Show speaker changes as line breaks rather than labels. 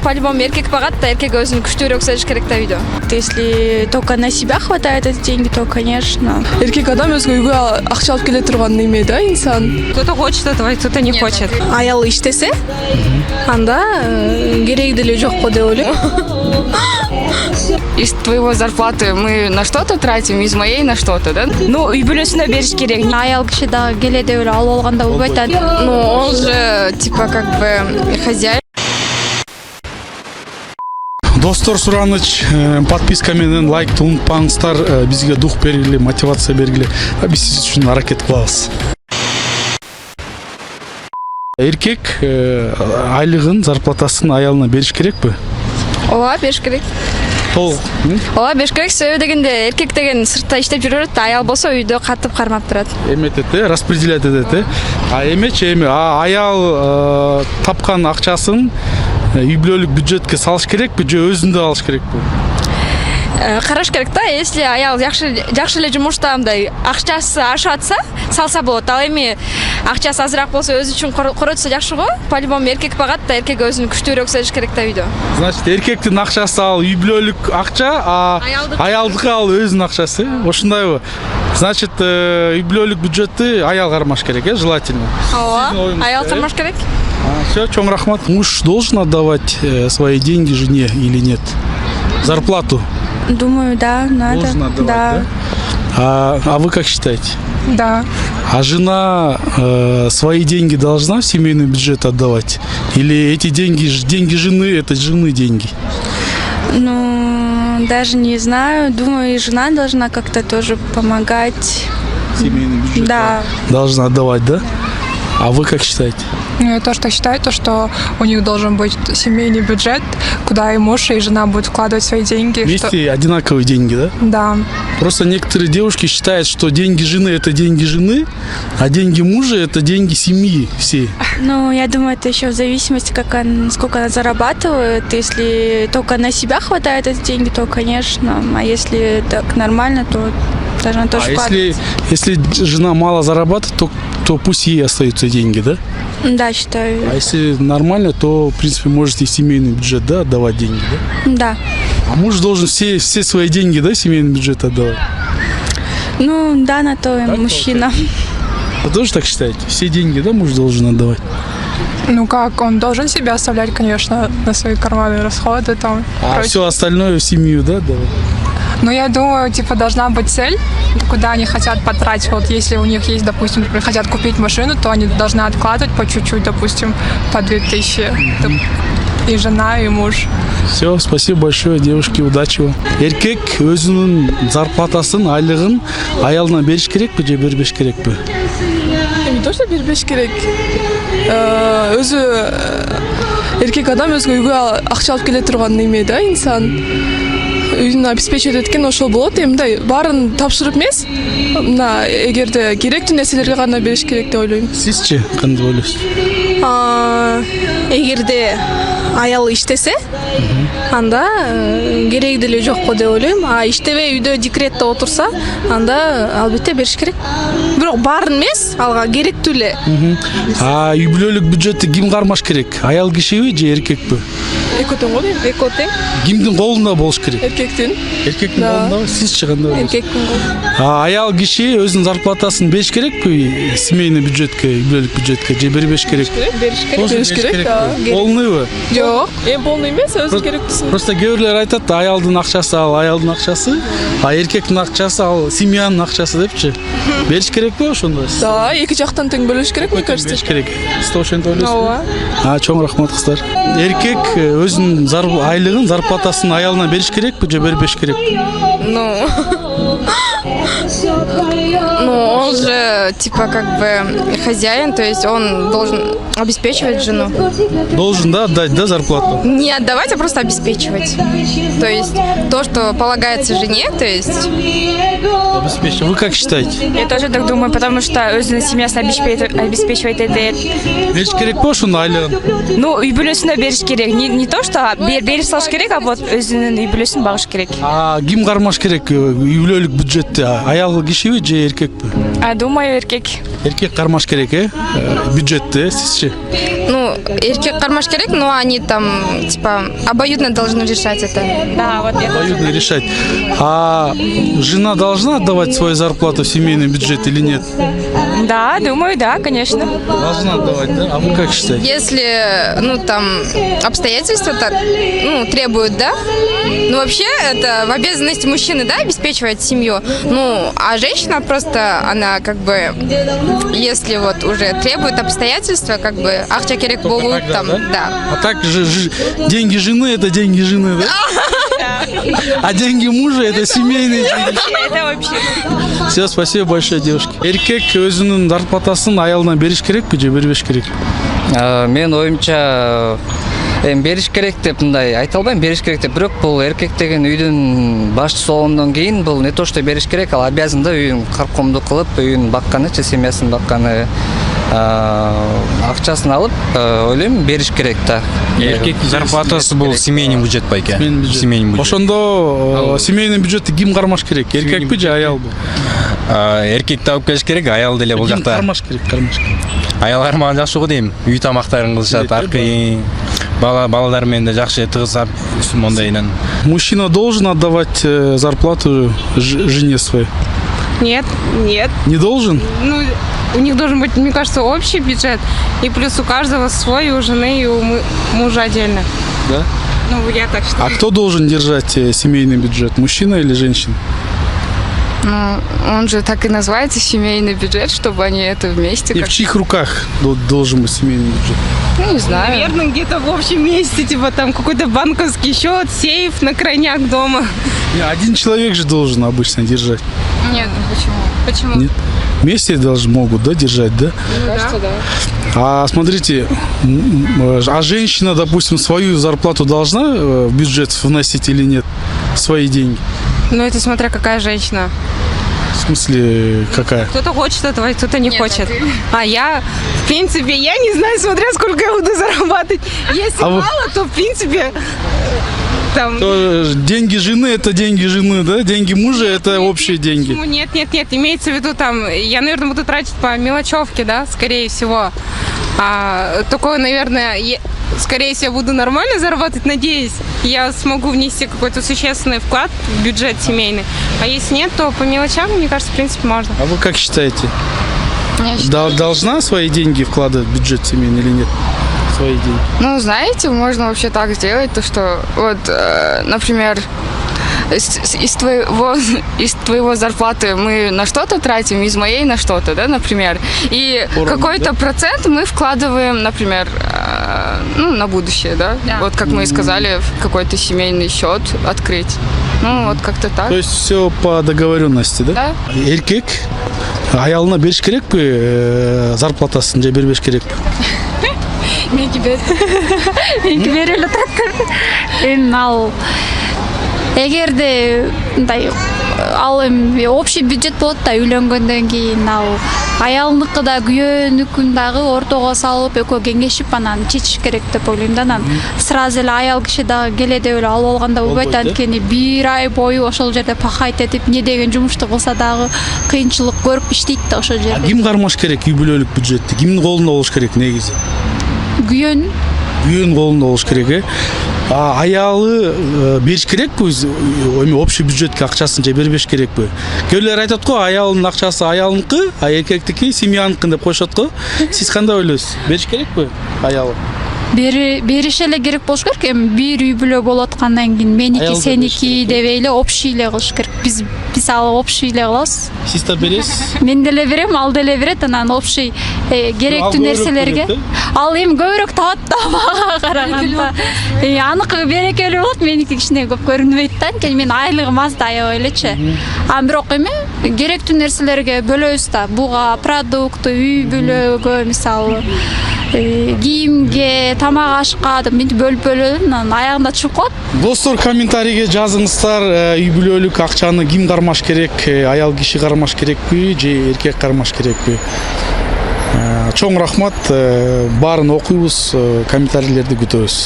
по-любому эркек багат да, эркек өзүн күчтүүрөөк сезиш керек да үйдө.
Если только на себя хватает эти деньги, то, конечно.
Эркек адам өзгө үйгө акча алып келе турган неме да, инсан.
Кто-то хочет этого, кто-то не хочет.
Аял иштесе, анда кереги деле жок го деп ойлойм.
Из твоего зарплаты мы на что-то тратим, из моей на что-то, да?
Ну, үй бүлөсүнө бериш керек.
Аял киши дагы келе деп эле алып алганда болбойт да.
Ну, он же, типа, как бы, хозяин.
Достор, сураныч, подписка менен лайкты унутпаңыздар, бизге дух бергиле, мотивация бергиле, биз сиз үчүн аракет кылабыз. Эркек айлыгын, зарплатасын аялына бериш керекпи?
Ооба, бериш керек.
Толук.
Ооба, бериш керек. Себеби дегенде эркек деген сыртта иштеп жүрөт, аял болсо үйдө катып кармап турат.
Эметет, распределять этет. А эмечи эми аял тапкан акчасын үй бүлөлүк бюджетке салыш керекпи же өзүндө алыш керекпи?
Караш керек да, если аял жакшы эле жумушта мындай акчасы ашып атса, салса болот. Ал эми акчасы азыраак болсо өзү үчүн коротса жакшы го. По-любому эркек багат да, эркек өзүн күчтүүрөөк сезиш керек да үйдө.
Значит, эркектин акчасы ал үй бүлөлүк акча, а аялдыкы ал өзүнүн акчасы. Ошондайбы? Значит, үй бүлөлүк бюджетти аял кармаш керек, желательно.
Ооба, аял кармаш керек.
Все, чоң рахмат. Муж должен отдавать свои деньги жене или нет? Зарплату?
Думаю, да, надо.
Должен отдавать, да? А вы как считаете?
Да.
А жена свои деньги должна в семейный бюджет отдавать? Или эти деньги жены, это жены деньги?
Ну, даже не знаю. Думаю, и жена должна как-то тоже помогать.
Семейный бюджет?
Да.
Должна отдавать, да? А вы как считаете?
Ну, я тоже так считаю, что у них должен быть семейный бюджет, куда и муж, и жена будут вкладывать свои деньги.
Вместе одинаковые деньги, да?
Да.
Просто некоторые девушки считают, что деньги жены – это деньги жены, а деньги мужа – это деньги семьи всей.
Ну, я думаю, это еще в зависимости, сколько она зарабатывает. Если только на себя хватает эти деньги, то, конечно. А если так нормально, то должна тоже вкладывать.
Если жена мало зарабатывает, то пусть ей остаются деньги, да?
Да, считаю.
А если нормально, то, в принципе, можете в семейный бюджет, да, отдавать деньги, да?
Да.
А муж должен все свои деньги, да, в семейный бюджет отдавать?
Ну, да, на то и мужчина.
Вы тоже так считаете? Все деньги, да, муж должен отдавать?
Ну как, он должен себя оставлять, конечно, на свои карманные расходы там.
А все остальное в семью, да, давать?
Но я думаю, типа, должна быть цель, куда они хотят потратить. Вот если у них есть, допустим, например, хотят купить машину, то они должны откладывать по чуть-чуть, допустим, по 2000. И жена, и муж.
Все, спасибо большое, девушки, удачи вам. Эркек өзүнүн зарплатасын, айлыгын аялына бериш керекпи же бербеш керекпи?
Не то, что бербеш керек. Өзү эркек адам өзгө үйгө акча алып келе турган неме да, инсан. Үйүн обеспечивать эткен ошол болот. Мындай баарын тапшырып эмес. Мына эгерде керектүү нерселерге гана бериш керек деп ойлойм.
Сизчи кандай ойлойсуз?
Эгерде аял иштесе, анда кереги деле жок го деп ойлойм. А иштебей үйдө декретте отурса, анда албетте бериш керек. Бирок баарын эмес, алга керектүү эле.
А үй бүлөлүк бюджетти ким кармаш керек? Аял кишиби же эркекпи?
Эко тең го дейм. Эко тең.
Кимдин колунда болуш керек?
Эркектин.
Эркектин колунда. Сизчи кандай ойлойсуз?
Эркектин колунда.
Аял киши өзүнүн зарплатасын бериш керекпи семейный бюджетке, үй бүлөлүк бюджетке же бербеш керек?
Бериш керек. Бериш керек, да.
Полныйбы?
Жок, полный эмес, өзү керектүүсүн.
Просто кээ бирлер айтат, аялдын акчасы ал аялдын акчасы, а эркектин акчасы ал семьянын акчасы депчи. Бериш керекпи ошондо?
Да, эки жактан тең бөлүш керек, мне кажется.
Бериш керек. Сиз ошентип ойлойсузбу?
Ооба.
Чоң рахмат кыздар. Эркек өзүнүн айлыгын, зарплатасын аялына бериш керекпи же бербеш керекпи?
Ну, он же, типа, как бы, хозяин, то есть он должен обеспечивать жену.
Должен, да, отдать, да, зарплату?
Не отдавать, а просто обеспечивать. То есть то, что полагается жене, то есть...
Обеспечивать. Вы как считаете?
Я тоже так думаю, потому что өзүнүн семьясын обеспечивать этет.
Бериш керек по ошону айлыгын?
Ну, үй бүлөсүнө бериш керек. Не то, что берип салыш керек, а вот өзүнүн үй бүлөсүн багыш керек.
А ким кармаш керек үй бүлөлүк бюджетти? Аял кишиби же эркекпи?
Думаю, эркек.
Эркек кармаш керек, бюджетте, сизче?
Ну, эркек кармаш керек, но они там, типа, обоюдно должны решать это. Да, вот это.
Обоюдно решать. А жена должна отдавать свою зарплату в семейный бюджет или нет?
Да, думаю, да, конечно.
Должна отдавать, да? А вы как считаете?
Если, ну, там, обстоятельства так, ну, требуют, да? Ну, вообще, это в обязанности мужчины, да, обеспечивать семью. Ну, а женщина просто, она, как бы, если вот уже требует обстоятельства, как бы, акча керек болу,
тогда,
там, да.
А так же деньги жены это деньги жены, да? А деньги мужа это семейные деньги.
Это вообще.
Все, спасибо большое, девушки. Эркек өзүнүн зарплатасын аялына бериш керекпи же бербеш керек?
Мен оюмча бериш керек деп мындай айта албайм, бериш керек деп. Бирок бул эркек деген үйдүн башчысы болгондон кийин бул не то что бериш керек, ал обязан да үйүн каркомдук кылып, үйүн бакканычы, семьясын бакканы, акчасын алып, ойлойм бериш керек да.
Эркек зарплатасы бул семейный бюджет байке. Семейный бюджет.
Ошондо семейный бюджетти ким кармаш керек? Эркекпи же аялбы?
Эркекти алып келиш керек, аял деле бул
Ким
жакта.
кармаш керек?
Аял кармаган жакшы го дейм. Үй тамактарын кылышат, аркы балалар менен да жакшы тыгыз мондайынан.
Мужчина должен отдавать зарплату жене своей?
Нет, нет.
Не должен?
Ну, у них должен быть, мне кажется, общий бюджет. И плюс у каждого свой, и у жены, и у мужа отдельно.
Да?
Ну, я так считаю.
А кто должен держать семейный бюджет? Мужчина или женщина?
Ну, он же так и называется семейный бюджет, чтобы они это вместе.
И в чьих руках должен быть семейный бюджет?
Ну, не знаю.
Наверное, где-то в общем месте, типа там какой-то банковский счет, сейф на крайняк дома.
Не, один человек же должен обычно держать.
Нет, почему? Почему?
Нет. Вместе могут, да, держать, да?
Кажется, да.
А смотрите, а женщина, допустим, свою зарплату должна в бюджет вносить или нет? Свои деньги?
Ну, это смотря какая женщина.
В смысле, какая?
Кто-то хочет этого, кто-то не хочет. А я, в принципе, я не знаю, смотря сколько я буду зарабатывать. Если
А вы-
мало, то, в принципе, там...
То деньги жены это деньги жены, да? Деньги мужа это общие деньги.
Почему? Нет, имеется в виду там, я, наверное, буду тратить по мелочевке, да, скорее всего. А такое, наверное, скорее всего, буду нормально зарабатывать, надеюсь, я смогу внести какой-то существенный вклад в бюджет семейный. А если нет, то по мелочам, мне кажется, в принципе, можно.
А вы как считаете?
Я считаю,
Должна свои деньги вкладывать в бюджет семейный или нет? Свои деньги.
ну, знаете, можно вообще так сделать, то что, вот, например, из твоего зарплаты мы на что-то тратим, из моей на что-то, да, например. И
Поровну,
какой-то
да?
процент мы вкладываем, например, ну, на будущее, да? Вот как мы и сказали, в какой-то семейный счет открыть. Ну, вот как-то так.
То есть все по договоренности, да?
Да.
Эркек аялына бериш керекпи зарплатасын же бербеш керекпи?
Меники бере эле турат. Эми ал эгерде мындай ал эми общий бюджет болот да, үйлөнгөндөн кийин ал аялныкы да күйөөнүкүн дагы ортого салып экөө кеңешип анан чечиш керек деп ойлойм да. Анан сразу эле аял киши дагы келе деп эле алып алганда болбойт,
Болбойт,
анткени бир ай бою ошол жерде пахать этип не деген жумушту кылса дагы кыйынчылык көрүп иштейт да ошол
А
жерде.
ким кармаш керек үй бүлөлүк бюджетти? Кимдин колунда болуш керек негизи?
Күйөөнүн
Күйөөнүн колунда болуш керек, А аялы бериш керекпи эми общий бюджетке акчасын же бербеш керекпи? Көбүлөр айтат го, аялдын акчасы аялныкы, а эркектики семьяныкы деп коюшат го. Сиз кандай ойлойсуз? Бериш керекпи аялы?
бериш эле керек болуш керек. Эми бир үй бүлө болуп аткандан кийин меники
Аялда бериш
сеники
керек,
дебей эле общий эле кылыш керек. Биз ал общий эле кылабыз.
Сиз да бересиз?
Мен деле берем, ал деле берет, анан общий керектүү
көбүрөөк
нерселерге.
берет,
Ал эми көбүрөөк табат да мага караганда. Аныкы берекелүү болот, меники кичине көп көрүнбөйт да, анткени менин айлыгым аз да аябай элечи. А бирок эми керектүү нерселерге бөлөбүз да. Буга продукт, үй бүлөгө, мисалы кийимге, тамак ашка деп мынтип бөлүп анан аягында чыгып калат.
Достор, комментарийге жазыңыздар, үй бүлөлүк акчаны ким кармаш керек? Аял киши кармаш керекпи же эркек кармаш керекпи? Чоң рахмат, баарын окуйбуз, комментарийлерди күтөбүз.